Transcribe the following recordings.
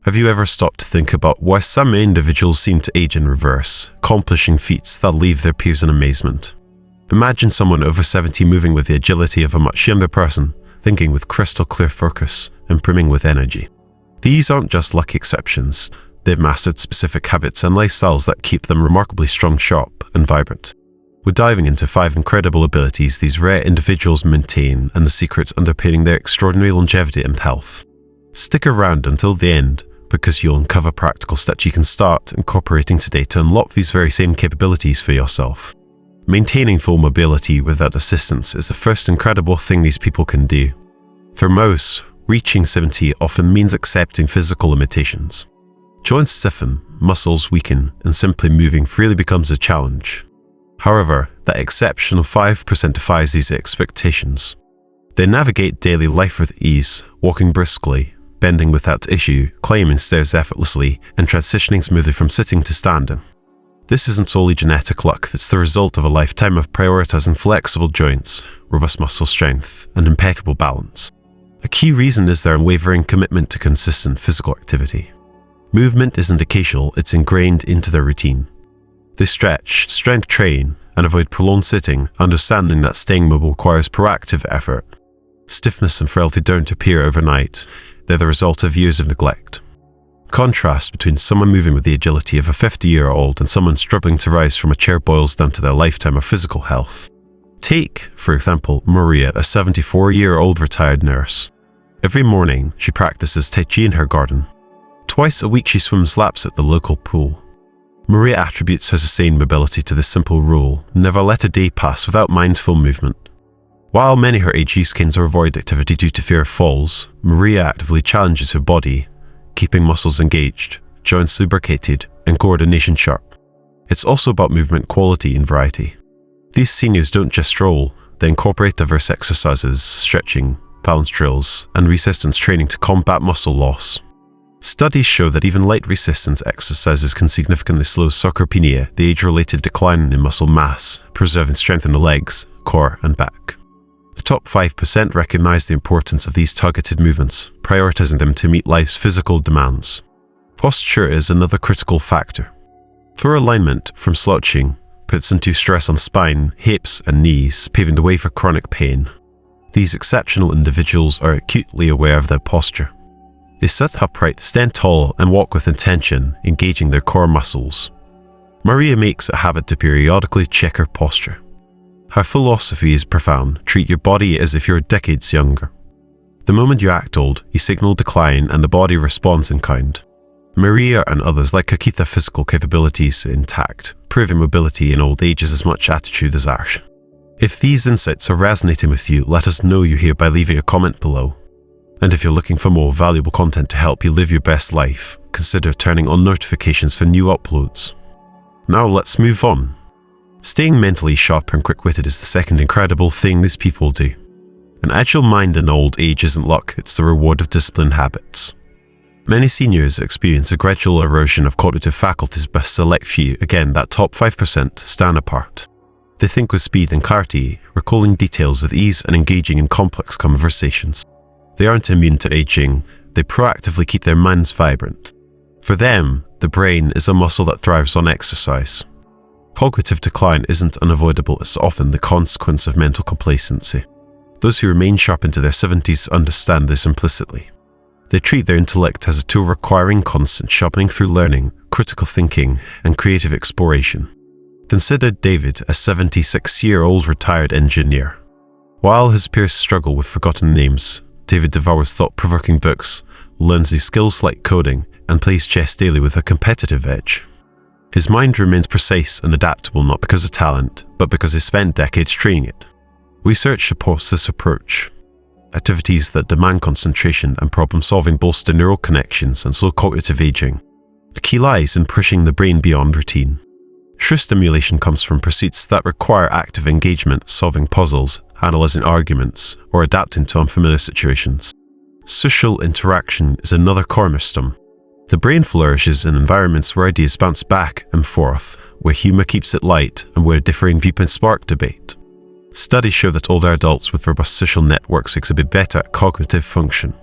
Have you ever stopped to think about why some individuals seem to age in reverse, accomplishing feats that leave their peers in amazement? Imagine someone over 70 moving with the agility of a much younger person, thinking with crystal clear focus and brimming with energy. These aren't just lucky exceptions. They've mastered specific habits and lifestyles that keep them remarkably strong, sharp, and vibrant. We're diving into 5 incredible abilities these rare individuals maintain and the secrets underpinning their extraordinary longevity and health. Stick around until the end, because you'll uncover practical steps you can start incorporating today to unlock these very same capabilities for yourself. Maintaining full mobility without assistance is the first incredible thing these people can do. For most, reaching 70 often means accepting physical limitations. Joints stiffen, muscles weaken, and simply moving freely becomes a challenge. However, that exceptional 5% defies these expectations. They navigate daily life with ease, walking briskly, bending without issue, climbing stairs effortlessly, and transitioning smoothly from sitting to standing. This isn't solely genetic luck, it's the result of a lifetime of prioritizing flexible joints, robust muscle strength, and impeccable balance. A key reason is their unwavering commitment to consistent physical activity. Movement isn't occasional, it's ingrained into their routine. They stretch, strength train, and avoid prolonged sitting, understanding that staying mobile requires proactive effort. Stiffness and frailty don't appear overnight, they're the result of years of neglect. Contrast between someone moving with the agility of a 50-year-old and someone struggling to rise from a chair boils down to their lifetime of physical health. Take, for example, Maria, a 74-year-old retired nurse. Every morning, she practices Tai Chi in her garden. Twice a week, she swims laps at the local pool. Maria attributes her sustained mobility to this simple rule: never let a day pass without mindful movement. While many her age use canes or avoid activity due to fear of falls, Maria actively challenges her body, keeping muscles engaged, joints lubricated, and coordination sharp. It's also about movement quality and variety. These seniors don't just stroll, they incorporate diverse exercises, stretching, balance drills, and resistance training to combat muscle loss. Studies show that even light resistance exercises can significantly slow sarcopenia, the age-related decline in muscle mass, preserving strength in the legs, core, and back. The top 5% recognize the importance of these targeted movements, prioritizing them to meet life's physical demands. Posture is another critical factor. Poor alignment, from slouching, puts undue stress on spine, hips, and knees, paving the way for chronic pain. These exceptional individuals are acutely aware of their posture. They sit upright, stand tall, and walk with intention, engaging their core muscles. Maria makes it a habit to periodically check her posture. Her philosophy is profound: treat your body as if you're decades younger. The moment you act old, you signal decline and the body responds in kind. Maria and others like her keep their physical capabilities intact, proving mobility in old age is as much attitude as action. If these insights are resonating with you, let us know you're here by leaving a comment below. And if you're looking for more valuable content to help you live your best life, consider turning on notifications for new uploads. Now let's move on. Staying mentally sharp and quick-witted is the second incredible thing these people do. An agile mind in old age isn't luck, it's the reward of disciplined habits. Many seniors experience a gradual erosion of cognitive faculties, but a select few, again that top 5%, stand apart. They think with speed and clarity, recalling details with ease and engaging in complex conversations. They aren't immune to aging, they proactively keep their minds vibrant. For them, the brain is a muscle that thrives on exercise. Cognitive decline isn't unavoidable, it's often the consequence of mental complacency. Those who remain sharp into their 70s understand this implicitly. They treat their intellect as a tool requiring constant sharpening through learning, critical thinking, and creative exploration. Consider David, a 76-year-old retired engineer. While his peers struggle with forgotten names, David devours thought-provoking books, learns new skills like coding, and plays chess daily with a competitive edge. His mind remains precise and adaptable not because of talent, but because he spent decades training it. Research supports this approach. Activities that demand concentration and problem-solving bolster neural connections and slow cognitive aging. The key lies in pushing the brain beyond routine. True stimulation comes from pursuits that require active engagement, solving puzzles, analyzing arguments, or adapting to unfamiliar situations. Social interaction is another cornerstone. The brain flourishes in environments where ideas bounce back and forth, where humor keeps it light, and where differing viewpoints spark debate. Studies show that older adults with robust social networks exhibit better cognitive function.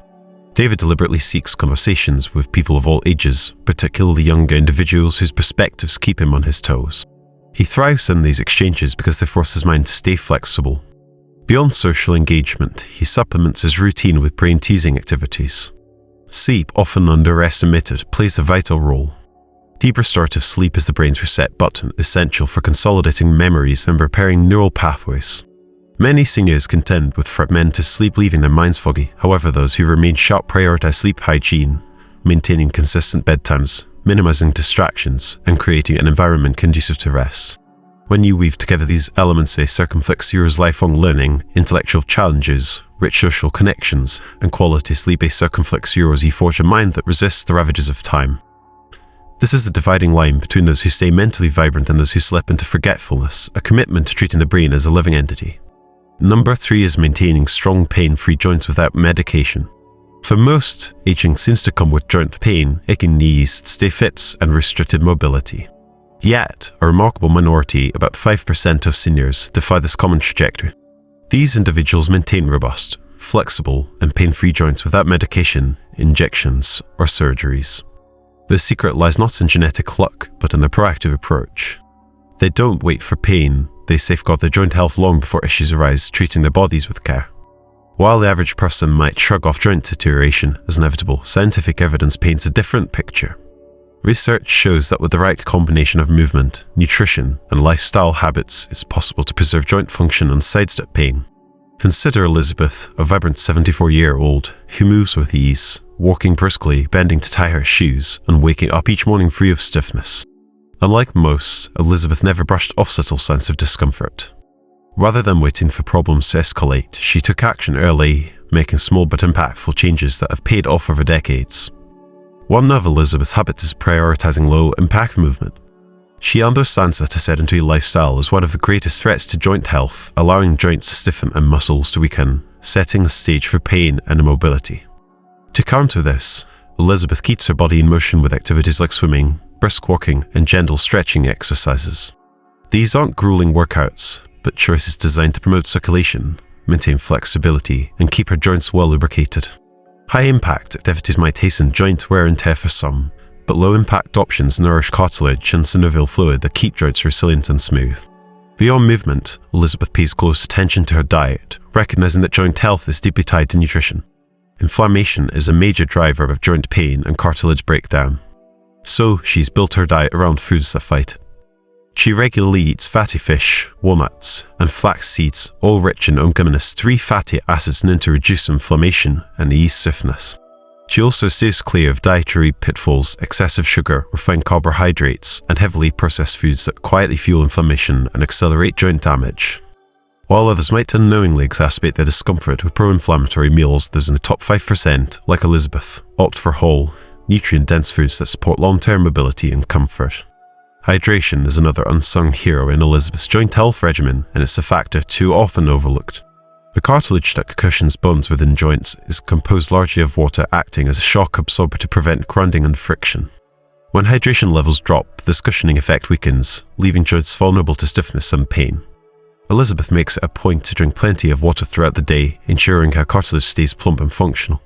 David deliberately seeks conversations with people of all ages, particularly younger individuals whose perspectives keep him on his toes. He thrives in these exchanges because they force his mind to stay flexible. Beyond social engagement, he supplements his routine with brain-teasing activities. Sleep, often underestimated, plays a vital role. Deep restorative sleep is the brain's reset button, essential for consolidating memories and repairing neural pathways. Many seniors contend with fragmented sleep, leaving their minds foggy. However, those who remain sharp prioritize sleep hygiene, maintaining consistent bedtimes, minimizing distractions, and creating an environment conducive to rest. When you weave together these elements, they circumflex Zero's lifelong learning, intellectual challenges, rich social connections, and quality sleep. They circumflex Zero's forge a mind that resists the ravages of time. This is the dividing line between those who stay mentally vibrant and those who slip into forgetfulness, a commitment to treating the brain as a living entity. Number 3 is maintaining strong pain-free joints without medication. For most, aging seems to come with joint pain, aching knees, stiff hips, and restricted mobility. Yet, a remarkable minority, about 5% of seniors, defy this common trajectory. These individuals maintain robust, flexible, and pain-free joints without medication, injections, or surgeries. The secret lies not in genetic luck, but in their proactive approach. They don't wait for pain, they safeguard their joint health long before issues arise, treating their bodies with care. While the average person might shrug off joint deterioration as inevitable, scientific evidence paints a different picture. Research shows that with the right combination of movement, nutrition, and lifestyle habits, it's possible to preserve joint function and sidestep pain. Consider Elizabeth, a vibrant 74-year-old who moves with ease, walking briskly, bending to tie her shoes, and waking up each morning free of stiffness. Unlike most, Elizabeth never brushed off subtle signs of discomfort. Rather than waiting for problems to escalate, she took action early, making small but impactful changes that have paid off over decades. One of Elizabeth's habits is prioritizing low-impact movement. She understands that a sedentary lifestyle is one of the greatest threats to joint health, allowing joints to stiffen and muscles to weaken, setting the stage for pain and immobility. To counter this, Elizabeth keeps her body in motion with activities like swimming, brisk walking, and gentle stretching exercises. These aren't grueling workouts, but choices designed to promote circulation, maintain flexibility, and keep her joints well lubricated. High-impact activities might hasten joint wear and tear for some, but low-impact options nourish cartilage and synovial fluid that keep joints resilient and smooth. Beyond movement, Elizabeth pays close attention to her diet, recognizing that joint health is deeply tied to nutrition. Inflammation is a major driver of joint pain and cartilage breakdown. So, she's built her diet around foods that fight it. She regularly eats fatty fish, walnuts, and flax seeds, all rich in omega-3 fatty acids known to reduce inflammation and ease stiffness. She also stays clear of dietary pitfalls, excessive sugar, refined carbohydrates, and heavily processed foods that quietly fuel inflammation and accelerate joint damage. While others might unknowingly exacerbate their discomfort with pro-inflammatory meals, those in the top 5%, like Elizabeth, opt for whole, nutrient-dense foods that support long-term mobility and comfort. Hydration is another unsung hero in Elizabeth's joint health regimen, and it's a factor too often overlooked. The cartilage that cushions bones within joints is composed largely of water, acting as a shock absorber to prevent grinding and friction. When hydration levels drop, this cushioning effect weakens, leaving joints vulnerable to stiffness and pain. Elizabeth makes it a point to drink plenty of water throughout the day, ensuring her cartilage stays plump and functional.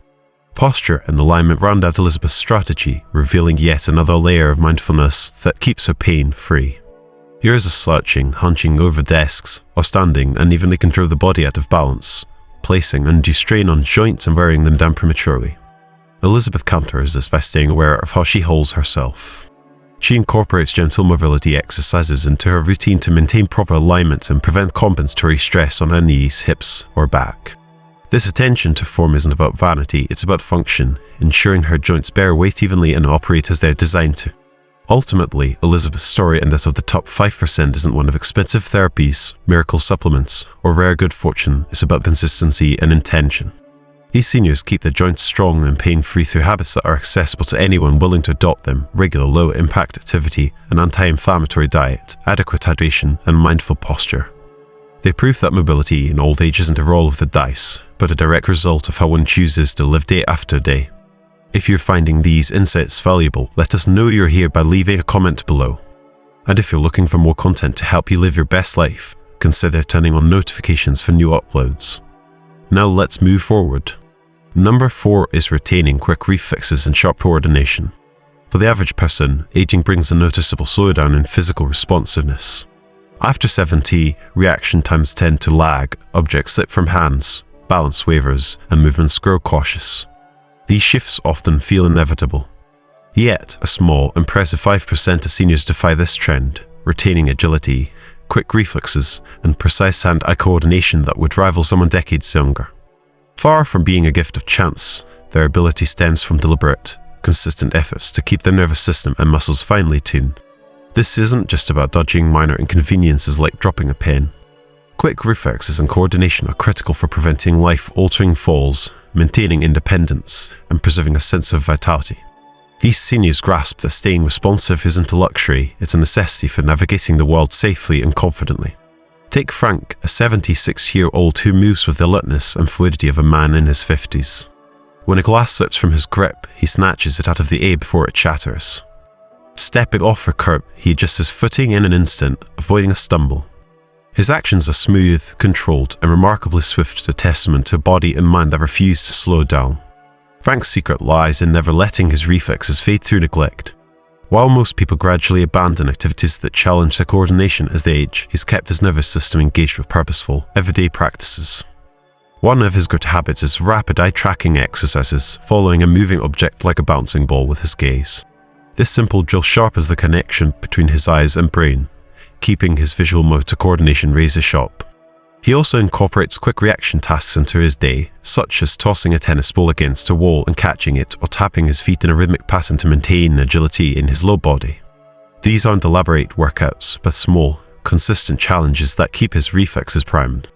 Posture and alignment round out Elizabeth's strategy, revealing yet another layer of mindfulness that keeps her pain-free. Years of slouching, hunching over desks, or standing unevenly can throw the body out of balance, placing undue strain on joints and wearing them down prematurely. Elizabeth counters this by staying aware of how she holds herself. She incorporates gentle mobility exercises into her routine to maintain proper alignment and prevent compensatory stress on her knees, hips, or back. This attention to form isn't about vanity, it's about function, ensuring her joints bear weight evenly and operate as they're designed to. Ultimately, Elizabeth's story and that of the top 5% isn't one of expensive therapies, miracle supplements, or rare good fortune. It's about consistency and intention. These seniors keep their joints strong and pain-free through habits that are accessible to anyone willing to adopt them: regular low-impact activity, an anti-inflammatory diet, adequate hydration, and mindful posture. They prove that mobility in old age isn't a roll of the dice, but a direct result of how one chooses to live day after day. If you're finding these insights valuable, let us know you're here by leaving a comment below. And if you're looking for more content to help you live your best life, consider turning on notifications for new uploads. Now let's move forward. Number 4 is retaining quick reflexes and sharp coordination. For the average person, aging brings a noticeable slowdown in physical responsiveness. After 70, reaction times tend to lag, objects slip from hands, balance wavers, and movements grow cautious. These shifts often feel inevitable. Yet, a small, impressive 5% of seniors defy this trend, retaining agility, quick reflexes, and precise hand-eye coordination that would rival someone decades younger. Far from being a gift of chance, their ability stems from deliberate, consistent efforts to keep their nervous system and muscles finely tuned. This isn't just about dodging minor inconveniences like dropping a pen. Quick reflexes and coordination are critical for preventing life-altering falls, maintaining independence, and preserving a sense of vitality. These seniors grasp that staying responsive isn't a luxury, it's a necessity for navigating the world safely and confidently. Take Frank, a 76-year-old who moves with the alertness and fluidity of a man in his 50s. When a glass slips from his grip, he snatches it out of the air before it shatters. Stepping off a curb, he adjusts his footing in an instant, avoiding a stumble. His actions are smooth, controlled, and remarkably swift, a testament to a body and mind that refuse to slow down. Frank's secret lies in never letting his reflexes fade through neglect. While most people gradually abandon activities that challenge their coordination as they age, he's kept his nervous system engaged with purposeful, everyday practices. One of his good habits is rapid eye-tracking exercises, following a moving object like a bouncing ball with his gaze. This simple drill sharpens the connection between his eyes and brain, keeping his visual motor coordination razor sharp. He also incorporates quick reaction tasks into his day, such as tossing a tennis ball against a wall and catching it, or tapping his feet in a rhythmic pattern to maintain agility in his low body. These aren't elaborate workouts, but small, consistent challenges that keep his reflexes primed.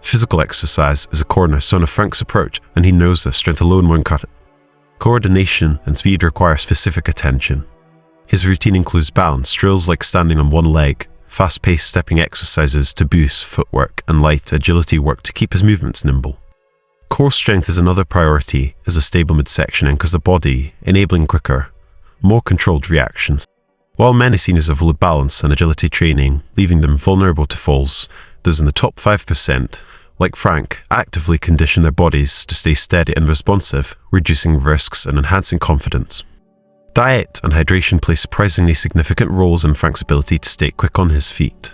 Physical exercise is a cornerstone of Frank's approach, and he knows that strength alone won't cut it. Coordination and speed require specific attention. His routine includes balance drills like standing on one leg, fast-paced stepping exercises to boost footwork, and light agility work to keep his movements nimble. Core strength is another priority as a stable midsection anchors the body, enabling quicker, more controlled reactions. While many seniors avoid balance and agility training, leaving them vulnerable to falls, those in the top 5%, like Frank, actively condition their bodies to stay steady and responsive, reducing risks and enhancing confidence. Diet and hydration play surprisingly significant roles in Frank's ability to stay quick on his feet.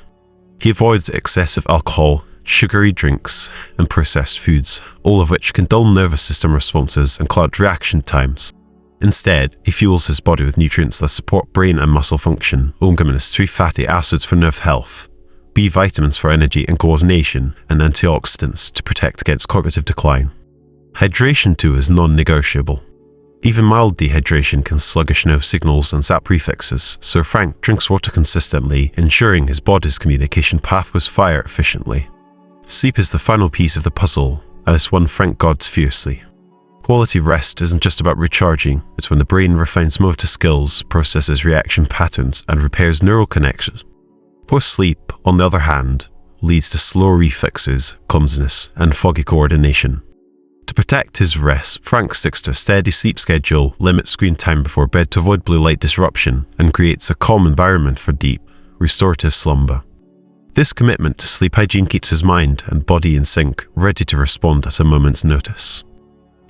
He avoids excessive alcohol, sugary drinks, and processed foods, all of which can dull nervous system responses and cloud reaction times. Instead, he fuels his body with nutrients that support brain and muscle function, omega-3 fatty acids for nerve health, B vitamins for energy and coordination, and antioxidants to protect against cognitive decline. Hydration too is non-negotiable. Even mild dehydration can sluggish nerve signals and sap reflexes, so Frank drinks water consistently, ensuring his body's communication pathways fire efficiently. Sleep is the final piece of the puzzle, and it's one Frank guards fiercely. Quality rest isn't just about recharging, it's when the brain refines motor skills, processes reaction patterns, and repairs neural connections. Poor sleep, on the other hand, leads to slow reflexes, clumsiness, and foggy coordination. To protect his rest, Frank sticks to a steady sleep schedule, limits screen time before bed to avoid blue light disruption, and creates a calm environment for deep, restorative slumber. This commitment to sleep hygiene keeps his mind and body in sync, ready to respond at a moment's notice.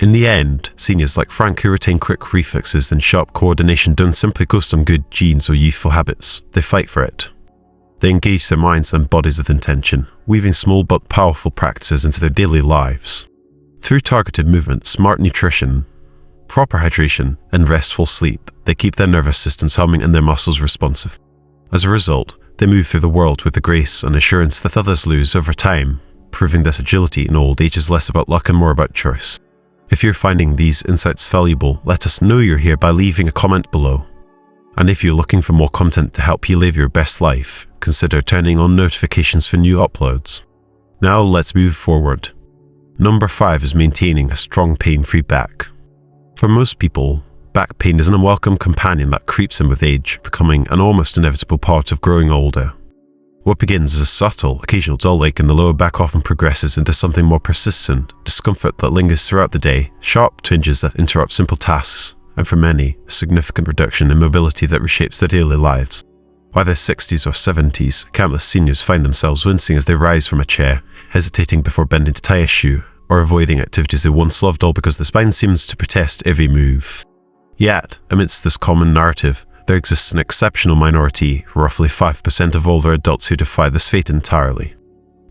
In the end, seniors like Frank who retain quick reflexes and sharp coordination don't simply coast on good genes or youthful habits, they fight for it. They engage their minds and bodies with intention, weaving small but powerful practices into their daily lives. Through targeted movement, smart nutrition, proper hydration, and restful sleep, they keep their nervous systems humming and their muscles responsive. As a result, they move through the world with the grace and assurance that others lose over time, proving that agility in old age is less about luck and more about choice. If you're finding these insights valuable, let us know you're here by leaving a comment below. And if you're looking for more content to help you live your best life, consider turning on notifications for new uploads. Now let's move forward. Number 5 is maintaining a strong pain-free back. For most people, back pain is an unwelcome companion that creeps in with age, becoming an almost inevitable part of growing older. What begins as a subtle, occasional dull ache in the lower back often progresses into something more persistent, discomfort that lingers throughout the day, sharp twinges that interrupt simple tasks, and for many, a significant reduction in mobility that reshapes their daily lives. By their 60s or 70s, countless seniors find themselves wincing as they rise from a chair, hesitating before bending to tie a shoe, or or avoiding activities they once loved, all because the spine seems to protest every move. Yet, amidst this common narrative, there exists an exceptional minority, roughly 5% of older adults, who defy this fate entirely.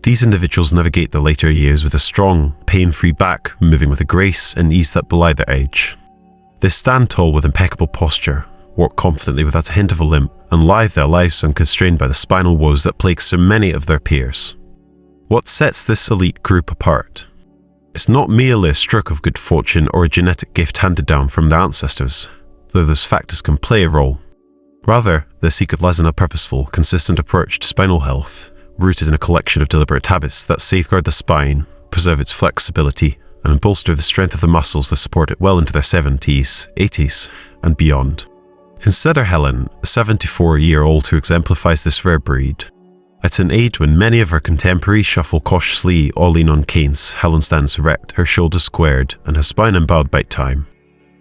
These individuals navigate their later years with a strong, pain-free back, moving with a grace and ease that belie their age. They stand tall with impeccable posture, walk confidently without a hint of a limp, and live their lives unconstrained by the spinal woes that plague so many of their peers. What sets this elite group apart? It's not merely a stroke of good fortune or a genetic gift handed down from their ancestors, though those factors can play a role. Rather, their secret lies in a purposeful, consistent approach to spinal health, rooted in a collection of deliberate habits that safeguard the spine, preserve its flexibility, and bolster the strength of the muscles that support it well into their 70s, 80s, and beyond. Consider Helen, a 74-year-old who exemplifies this rare breed. At an age when many of her contemporaries shuffle cautiously or lean on canes, Helen stands erect, her shoulders squared, and her spine unbowed by time.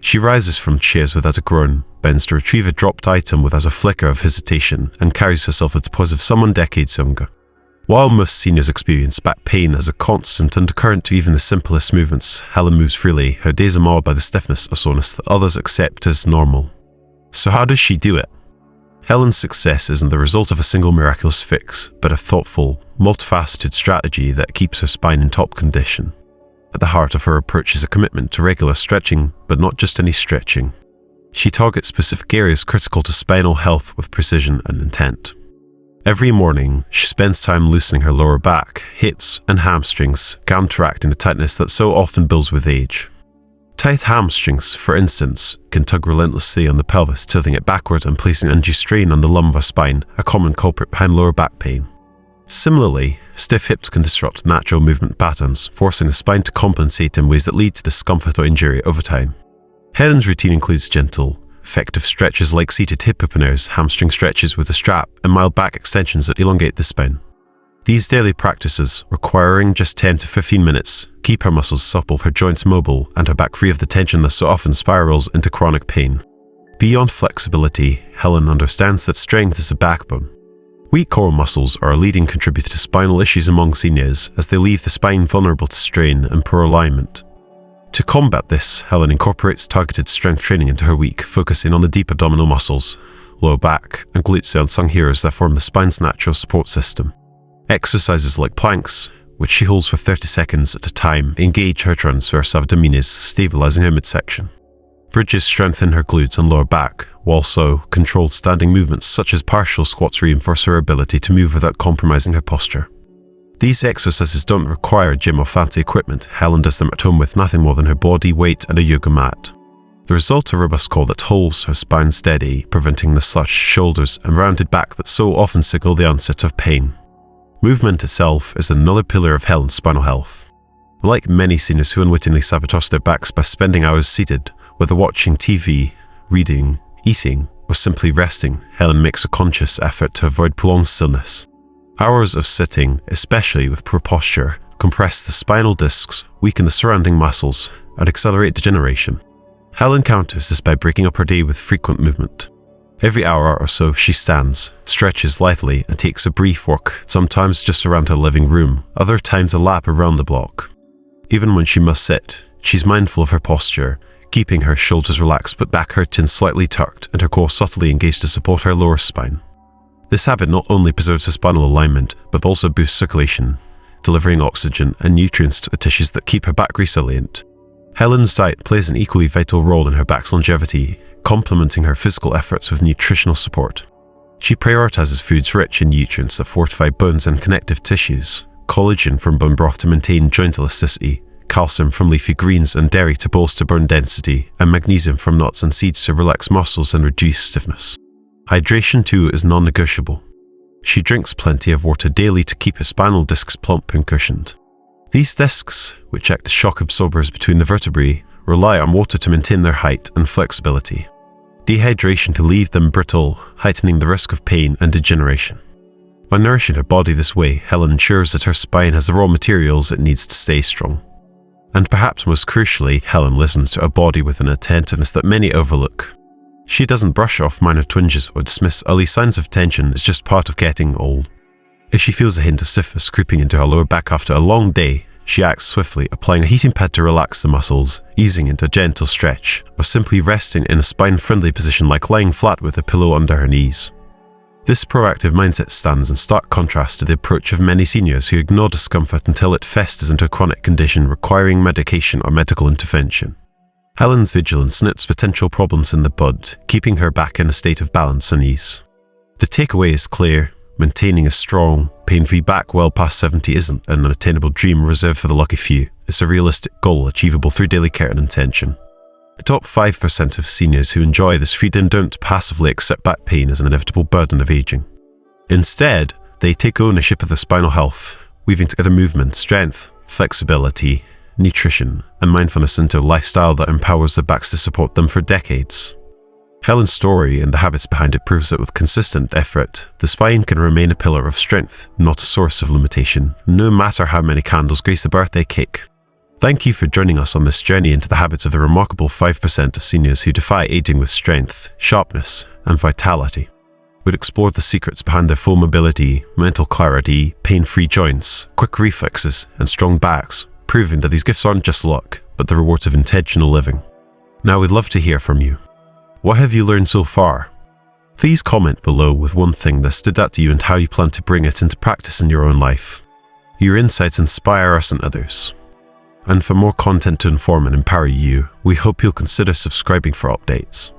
She rises from chairs without a groan, bends to retrieve a dropped item without a flicker of hesitation, and carries herself with the poise of someone decades younger. While most seniors experience back pain as a constant undercurrent to even the simplest movements, Helen moves freely, her days are marred by the stiffness or soreness that others accept as normal. So how does she do it? Helen's success isn't the result of a single miraculous fix, but a thoughtful, multifaceted strategy that keeps her spine in top condition. At the heart of her approach is a commitment to regular stretching, but not just any stretching. She targets specific areas critical to spinal health with precision and intent. Every morning, she spends time loosening her lower back, hips, and hamstrings, counteracting the tightness that so often builds with age. Tight hamstrings, for instance, can tug relentlessly on the pelvis, tilting it backward and placing undue strain on the lumbar spine, a common culprit behind lower back pain. Similarly, stiff hips can disrupt natural movement patterns, forcing the spine to compensate in ways that lead to discomfort or injury over time. Helen's routine includes gentle, effective stretches like seated hip openers, hamstring stretches with a strap, and mild back extensions that elongate the spine. These daily practices, requiring just 10 to 15 minutes, keep her muscles supple, her joints mobile, and her back free of the tension that so often spirals into chronic pain. Beyond flexibility, Helen understands that strength is a backbone. Weak core muscles are a leading contributor to spinal issues among seniors, as they leave the spine vulnerable to strain and poor alignment. To combat this, Helen incorporates targeted strength training into her week, focusing on the deep abdominal muscles, lower back, and glutes, the unsung heroes that form the spine's natural support system. Exercises like planks, which she holds for 30 seconds at a time, engage her transverse abdominis, stabilizing her midsection. Bridges strengthen her glutes and lower back, while controlled standing movements such as partial squats reinforce her ability to move without compromising her posture. These exercises don't require gym or fancy equipment. Helen does them at home with nothing more than her body weight and a yoga mat. The result, a robust core that holds her spine steady, preventing the slouched shoulders and rounded back that so often signal the onset of pain. Movement itself is another pillar of Helen's spinal health. Like many seniors who unwittingly sabotage their backs by spending hours seated, whether watching TV, reading, eating, or simply resting, Helen makes a conscious effort to avoid prolonged stillness. Hours of sitting, especially with poor posture, compress the spinal discs, weaken the surrounding muscles, and accelerate degeneration. Helen counters this by breaking up her day with frequent movement. Every hour or so she stands, stretches lightly, and takes a brief walk, sometimes just around her living room, other times a lap around the block. Even when she must sit, she's mindful of her posture, keeping her shoulders relaxed but back her chin slightly tucked and her core subtly engaged to support her lower spine. This habit not only preserves her spinal alignment, but also boosts circulation, delivering oxygen and nutrients to the tissues that keep her back resilient. Helen's diet plays an equally vital role in her back's longevity, complementing her physical efforts with nutritional support. She prioritizes foods rich in nutrients that fortify bones and connective tissues, collagen from bone broth to maintain joint elasticity, calcium from leafy greens and dairy to bolster bone density, and magnesium from nuts and seeds to relax muscles and reduce stiffness. Hydration too is non-negotiable. She drinks plenty of water daily to keep her spinal discs plump and cushioned. These discs, which act as shock absorbers between the vertebrae, rely on water to maintain their height and flexibility. Dehydration can leave them brittle, heightening the risk of pain and degeneration. By nourishing her body this way, Helen ensures that her spine has the raw materials it needs to stay strong. And perhaps most crucially, Helen listens to her body with an attentiveness that many overlook. She doesn't brush off minor twinges or dismiss early signs of tension as just part of getting old. If she feels a hint of stiffness creeping into her lower back after a long day, she acts swiftly, applying a heating pad to relax the muscles, easing into a gentle stretch, or simply resting in a spine-friendly position like lying flat with a pillow under her knees. This proactive mindset stands in stark contrast to the approach of many seniors who ignore discomfort until it festers into a chronic condition requiring medication or medical intervention. Helen's vigilance nips potential problems in the bud, keeping her back in a state of balance and ease. The takeaway is clear: maintaining a strong, pain-free back well past 70 isn't an unattainable dream reserved for the lucky few. It's a realistic goal achievable through daily care and intention. The top 5% of seniors who enjoy this freedom don't passively accept back pain as an inevitable burden of aging. Instead, they take ownership of their spinal health, weaving together movement, strength, flexibility, nutrition, and mindfulness into a lifestyle that empowers their backs to support them for decades. Helen's story and the habits behind it proves that with consistent effort, the spine can remain a pillar of strength, not a source of limitation, no matter how many candles grace the birthday cake. Thank you for joining us on this journey into the habits of the remarkable 5% of seniors who defy aging with strength, sharpness, and vitality. We've explored the secrets behind their full mobility, mental clarity, pain-free joints, quick reflexes, and strong backs, proving that these gifts aren't just luck, but the rewards of intentional living. Now we'd love to hear from you. What have you learned so far? Please comment below with one thing that stood out to you and how you plan to bring it into practice in your own life. Your insights inspire us and others. And for more content to inform and empower you, we hope you'll consider subscribing for updates.